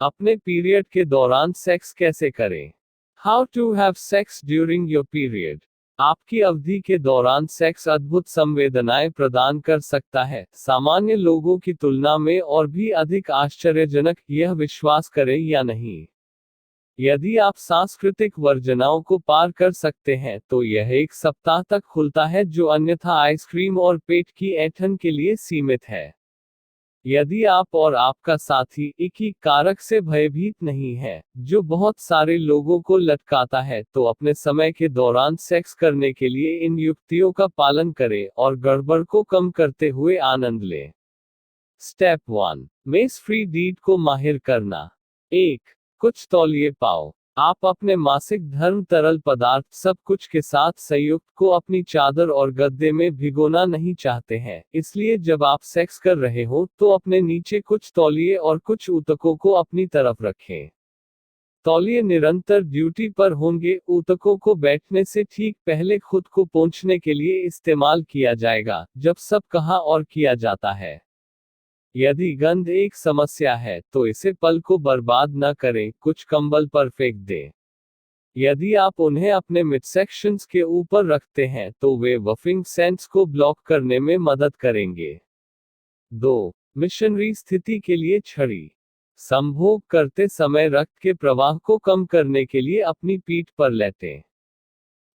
अपने पीरियड के दौरान सेक्स कैसे करें? How to have sex during your period. आपकी अवधि के दौरान सेक्स अद्भुत संवेदनाएं प्रदान कर सकता है, सामान्य लोगों की तुलना में और भी अधिक आश्चर्यजनक, यह विश्वास करें या नहीं। यदि आप सांस्कृतिक वर्जनाओं को पार कर सकते हैं तो यह एक सप्ताह तक खुलता है, जो अन्यथा आइसक्रीम और पेट की ऐंठन के लिए सीमित है। यदि आप और आपका साथी एक ही कारक से भयभीत नहीं है, जो बहुत सारे लोगों को लटकाता है, तो अपने समय के दौरान सेक्स करने के लिए इन युक्तियों का पालन करें और गड़बड़ को कम करते हुए आनंद लें। स्टेप 1, मेस फ्री डीड को माहिर करना। 1, कुछ तौलिए पाओ। आप अपने मासिक धर्म तरल पदार्थ सब कुछ के साथ संयुक्त को अपनी चादर और गद्दे में भिगोना नहीं चाहते हैं, इसलिए जब आप सेक्स कर रहे हो तो अपने नीचे कुछ तौलिए और कुछ ऊतकों को अपनी तरफ रखें। तौलिए निरंतर ड्यूटी पर होंगे, ऊतकों को बैठने से ठीक पहले खुद को पोंछने के लिए इस्तेमाल किया जाएगा, जब सब कहा और किया जाता है। यदि गंध एक समस्या है तो इसे पल को बर्बाद न करें, कुछ कंबल पर फेंक दें। यदि आप उन्हें अपने मिडसेक्शंस के ऊपर रखते हैं तो वे वफिंग सेंस को ब्लॉक करने में मदद करेंगे। 2, मिशनरी स्थिति के लिए छड़ी। संभोग करते समय रक्त के प्रवाह को कम करने के लिए अपनी पीठ पर लेटें।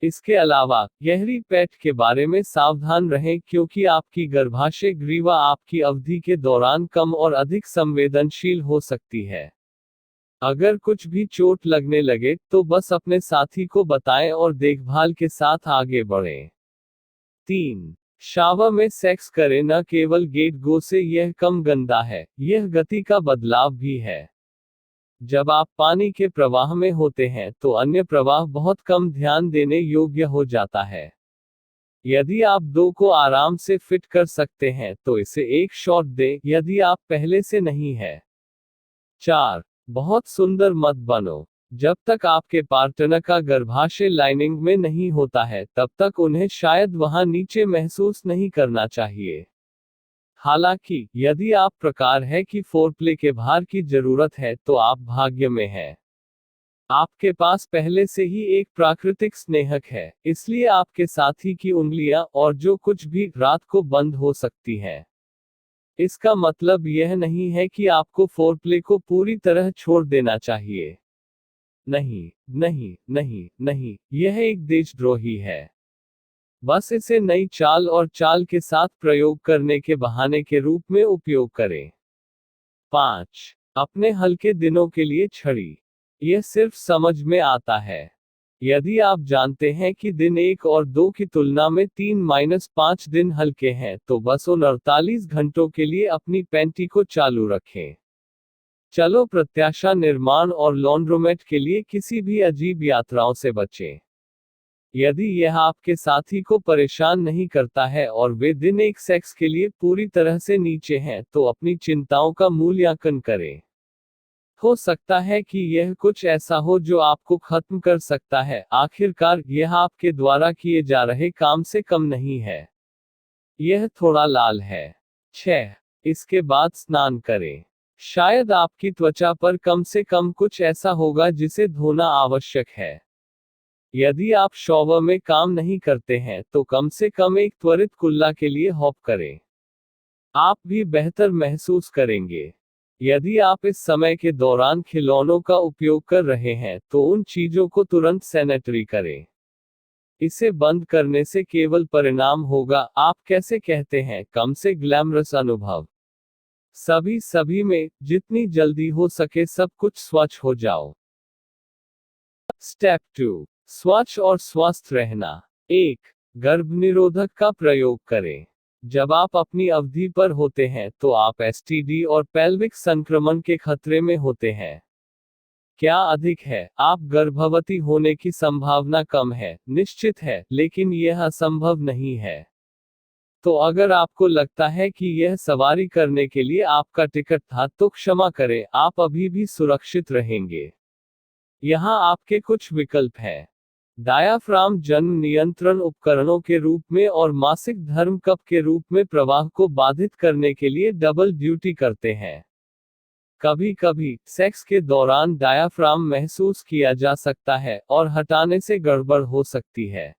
इसके अलावा गहरी पैठ के बारे में सावधान रहें, क्योंकि आपकी गर्भाशय ग्रीवा आपकी अवधि के दौरान कम और अधिक संवेदनशील हो सकती है। अगर कुछ भी चोट लगने लगे तो बस अपने साथी को बताएं और देखभाल के साथ आगे बढ़ें। 3, शावर में सेक्स करें, न केवल गेट गो से यह कम गंदा है, यह गति का बदलाव भी है। जब आप पानी के प्रवाह में होते हैं तो अन्य प्रवाह बहुत कम ध्यान देने योग्य हो जाता है। यदि आप 2 को आराम से फिट कर सकते हैं तो इसे एक शॉट दें, यदि आप पहले से नहीं है। 4, बहुत सुंदर मत बनो। जब तक आपके पार्टनर का गर्भाशय लाइनिंग में नहीं होता है तब तक उन्हें शायद वहां नीचे महसूस नहीं करना चाहिए। हालांकि यदि आप प्रकार है कि फोरप्ले के भार की जरूरत है तो आप भाग्य में हैं। आपके पास पहले से ही एक प्राकृतिक स्नेहक है, इसलिए आपके साथी की उंगलियां और जो कुछ भी रात को बंद हो सकती हैं। इसका मतलब यह नहीं है कि आपको फोरप्ले को पूरी तरह छोड़ देना चाहिए। नहीं, नहीं, नहीं, नहीं, यह एक देशद्रोही है। बस इसे नई चाल और चाल के साथ प्रयोग करने के बहाने के रूप में उपयोग करें। 5, अपने हल्के दिनों के लिए छड़ी। यह सिर्फ समझ में आता है। यदि आप जानते हैं कि दिन 1 और 2 की तुलना में 3-5 दिन हल्के हैं तो बस उन 48 घंटों के लिए अपनी पैंटी को चालू रखें। चलो प्रत्याशा निर्माण और लॉन्ड्रोमेट के लिए किसी भी अजीब यात्राओं से बचें। यदि यह आपके साथी को परेशान नहीं करता है और वे दिन 1 सेक्स के लिए पूरी तरह से नीचे हैं तो अपनी चिंताओं का मूल्यांकन करें। हो सकता है कि यह कुछ ऐसा हो जो आपको खत्म कर सकता है, आखिरकार यह आपके द्वारा किए जा रहे काम से कम नहीं है। यह थोड़ा लाल है। 6, इसके बाद स्नान करें। शायद आपकी त्वचा पर कम से कम कुछ ऐसा होगा जिसे धोना आवश्यक है। यदि आप शॉवर में काम नहीं करते हैं तो कम से कम एक त्वरित कुल्ला के लिए हॉप करें। आप भी बेहतर महसूस करेंगे। यदि आप इस समय के दौरान खिलौनों का उपयोग कर रहे हैं तो उन चीजों को तुरंत सैनिटरी करें। इसे बंद करने से केवल परिणाम होगा, आप कैसे कहते हैं, कम से ग्लैमरस अनुभव। सभी में जितनी जल्दी हो सके सब कुछ स्वच्छ हो जाओ। स्टेप 2, स्वच्छ और स्वस्थ रहना। 1, गर्भनिरोधक का प्रयोग करें। जब आप अपनी अवधि पर होते हैं तो आप एसटीडी और पेल्विक संक्रमण के खतरे में होते हैं। क्या अधिक है, आप गर्भवती होने की संभावना कम है, निश्चित है, लेकिन यह असंभव नहीं है। तो अगर आपको लगता है कि यह सवारी करने के लिए आपका टिकट था तो क्षमा करें, आप अभी भी सुरक्षित रहेंगे। यहाँ आपके कुछ विकल्प हैं। डायाफ्राम जन्म नियंत्रण उपकरणों के रूप में और मासिक धर्म कप के रूप में प्रवाह को बाधित करने के लिए डबल ड्यूटी करते हैं। कभी कभी सेक्स के दौरान डायाफ्राम महसूस किया जा सकता है और हटाने से गड़बड़ हो सकती है।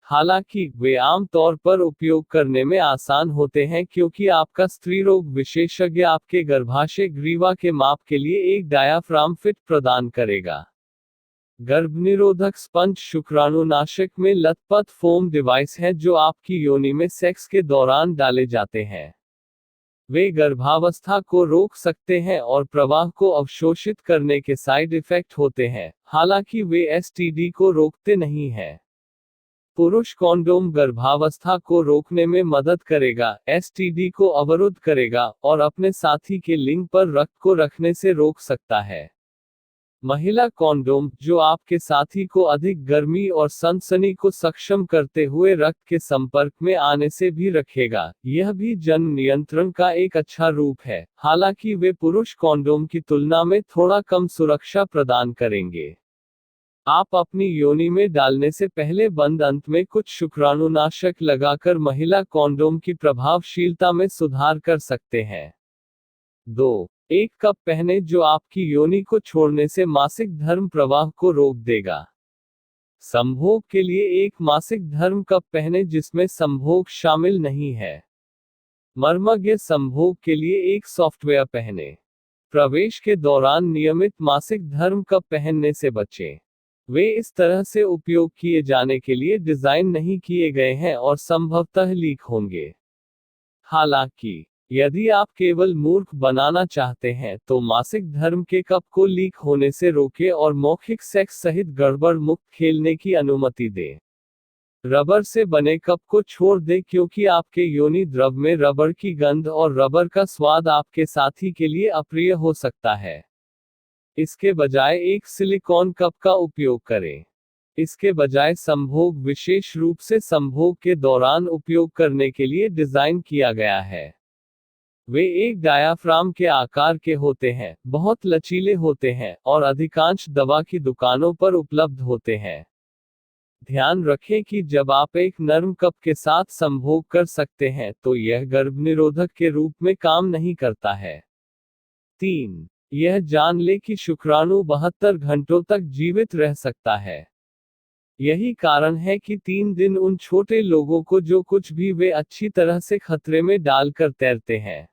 हालांकि वे आम तौर पर उपयोग करने में आसान होते हैं क्योंकि आपका स्त्रीरोग विशेषज्ञ आपके गर्भाशय ग्रीवा के माप के लिए एक डायाफ्राम फिट प्रदान करेगा। गर्भनिरोधक स्पंज शुक्राणुनाशक में लतपथ फोम डिवाइस हैं जो आपकी योनि में सेक्स के दौरान डाले जाते हैं। वे गर्भावस्था को रोक सकते हैं और प्रवाह को अवशोषित करने के साइड इफेक्ट होते हैं, हालांकि वे एसटीडी को रोकते नहीं हैं। पुरुष कॉन्डोम गर्भावस्था को रोकने में मदद करेगा, एसटीडी को अवरुद्ध करेगा और अपने साथी के लिंग पर रक्त को रखने से रोक सकता है। महिला कॉन्डोम, जो आपके साथी को अधिक गर्मी और सनसनी को सक्षम करते हुए रक्त के संपर्क में आने से भी रखेगा, यह भी जन्म नियंत्रण का एक अच्छा रूप है, हालांकि वे पुरुष कॉन्डोम की तुलना में थोड़ा कम सुरक्षा प्रदान करेंगे। आप अपनी योनि में डालने से पहले बंद अंत में कुछ शुक्राणुनाशक लगाकर महिला कॉन्डोम की प्रभावशीलता में सुधार कर सकते हैं। 2. एक कप पहने जो आपकी योनि को छोड़ने से मासिक धर्म प्रवाह को रोक देगा। संभोग के लिए एक मासिक धर्म कप पहने जिसमें संभोग शामिल नहीं है। मर्मज्ञ संभोग के लिए एक सॉफ्टवेयर पहने। प्रवेश के दौरान नियमित मासिक धर्म कप पहनने से बचें। वे इस तरह से उपयोग किए जाने के लिए डिजाइन नहीं किए गए हैं और संभवतः लीक होंगे। हालांकि यदि आप केवल मूर्ख बनाना चाहते हैं तो मासिक धर्म के कप को लीक होने से रोकें और मौखिक सेक्स सहित गड़बड़ मुक्त खेलने की अनुमति दें। रबर से बने कप को छोड़ दें क्योंकि आपके योनि द्रव में रबर की गंध और रबर का स्वाद आपके साथी के लिए अप्रिय हो सकता है। इसके बजाय एक सिलिकॉन कप का उपयोग करें। इसके बजाय संभोग विशेष रूप से संभोग के दौरान उपयोग करने के लिए डिजाइन किया गया है। वे एक डायाफ्राम के आकार के होते हैं, बहुत लचीले होते हैं और अधिकांश दवा की दुकानों पर उपलब्ध होते हैं। ध्यान रखें कि जब आप एक नरम कप के साथ संभोग कर सकते हैं तो यह गर्भनिरोधक के रूप में काम नहीं करता है। 3. यह जान ले कि शुक्राणु 72 घंटों तक जीवित रह सकता है। यही कारण है कि 3 दिन उन छोटे लोगों को जो कुछ भी वे अच्छी तरह से खतरे में डालकर तैरते हैं।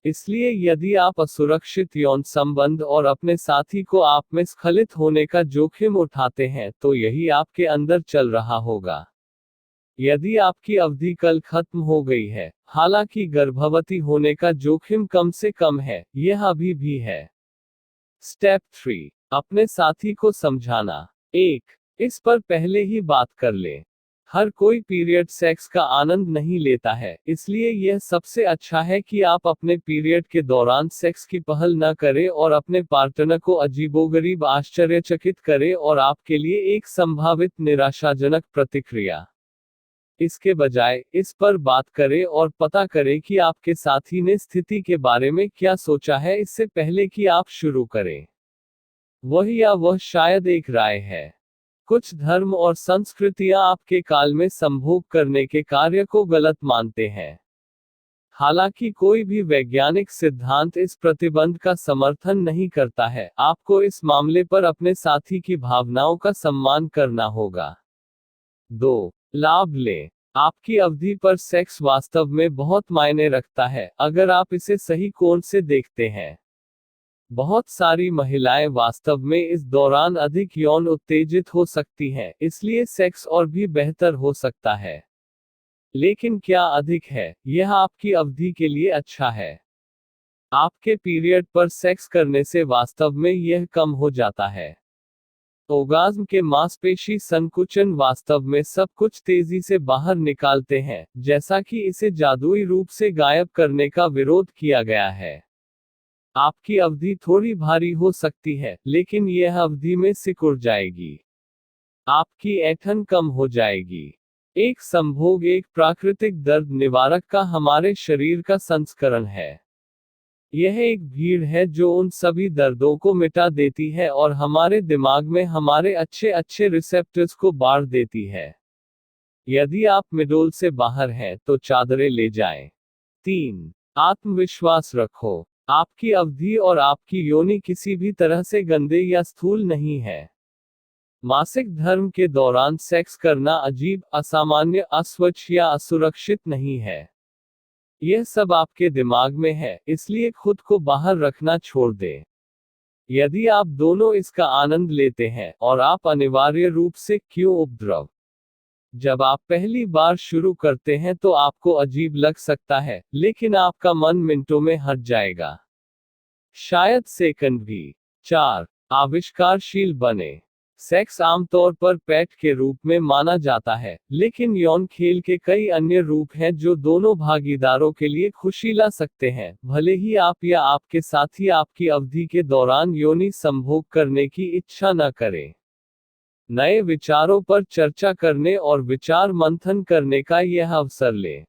इसलिए यदि आप असुरक्षित यौन संबंध और अपने साथी को आप में स्खलित होने का जोखिम उठाते हैं तो यही आपके अंदर चल रहा होगा। यदि आपकी अवधि कल खत्म हो गई है, हालांकि गर्भवती होने का जोखिम कम से कम है, यह अभी भी है। स्टेप 3. अपने साथी को समझाना। 1. इस पर पहले ही बात कर ले। हर कोई पीरियड सेक्स का आनंद नहीं लेता है, इसलिए यह सबसे अच्छा है कि आप अपने पीरियड के दौरान सेक्स की पहल न करें और अपने पार्टनर को अजीबोगरीब आश्चर्यचकित करें और आपके लिए एक संभावित निराशाजनक प्रतिक्रिया। इसके बजाय इस पर बात करें और पता करें कि आपके साथी ने स्थिति के बारे में क्या सोचा है इससे पहले कि आप शुरू करें। वह शायद एक राय है। कुछ धर्म और संस्कृतियां आपके काल में संभोग करने के कार्य को गलत मानते हैं। हालांकि कोई भी वैज्ञानिक सिद्धांत इस प्रतिबंध का समर्थन नहीं करता है, आपको इस मामले पर अपने साथी की भावनाओं का सम्मान करना होगा। 2. लाभ लें। आपकी अवधि पर सेक्स वास्तव में बहुत मायने रखता है, अगर आप इसे सही कोण से देखते हैं। बहुत सारी महिलाएं वास्तव में इस दौरान अधिक यौन उत्तेजित हो सकती हैं, इसलिए सेक्स और भी बेहतर हो सकता है। लेकिन क्या अधिक है, यह आपकी अवधि के लिए अच्छा है। आपके पीरियड पर सेक्स करने से वास्तव में यह कम हो जाता है। ओगाज्म के मांसपेशी संकुचन वास्तव में सब कुछ तेजी से बाहर निकालते हैं, जैसा कि इसे जादुई रूप से गायब करने का विरोध किया गया है। आपकी अवधि थोड़ी भारी हो सकती है, लेकिन यह अवधि में सिकुड़ जाएगी। आपकी ऐंठन कम हो जाएगी। एक संभोग एक प्राकृतिक दर्द निवारक का हमारे शरीर का संस्करण है। यह एक भीड़ है जो उन सभी दर्दों को मिटा देती है और हमारे दिमाग में हमारे अच्छे रिसेप्टर्स को बाढ़ देती है। यदि आप मिडोल से बाहर हैं तो चादरें ले जाएं। 3. आत्मविश्वास रखो। आपकी अवधि और आपकी योनि किसी भी तरह से गंदे या स्थूल नहीं है। मासिक धर्म के दौरान सेक्स करना अजीब, असामान्य, अस्वच्छ या असुरक्षित नहीं है। यह सब आपके दिमाग में है, इसलिए खुद को बाहर रखना छोड़ दें। यदि आप दोनों इसका आनंद लेते हैं, और आप अनिवार्य रूप से क्यों उपद्रव। जब आप पहली बार शुरू करते हैं तो आपको अजीब लग सकता है, लेकिन आपका मन मिनटों में हट जाएगा। शायद सेकंड भी। 4. आविष्कारशील बने। सेक्स आमतौर पर पेट के रूप में माना जाता है, लेकिन यौन खेल के कई अन्य रूप हैं जो दोनों भागीदारों के लिए खुशी ला सकते हैं, भले ही आप या आपके साथी आपकी अवधि के दौरान योनि संभोग करने की इच्छा न करें। नए विचारों पर चर्चा करने और विचार मंथन करने का यह अवसर लें।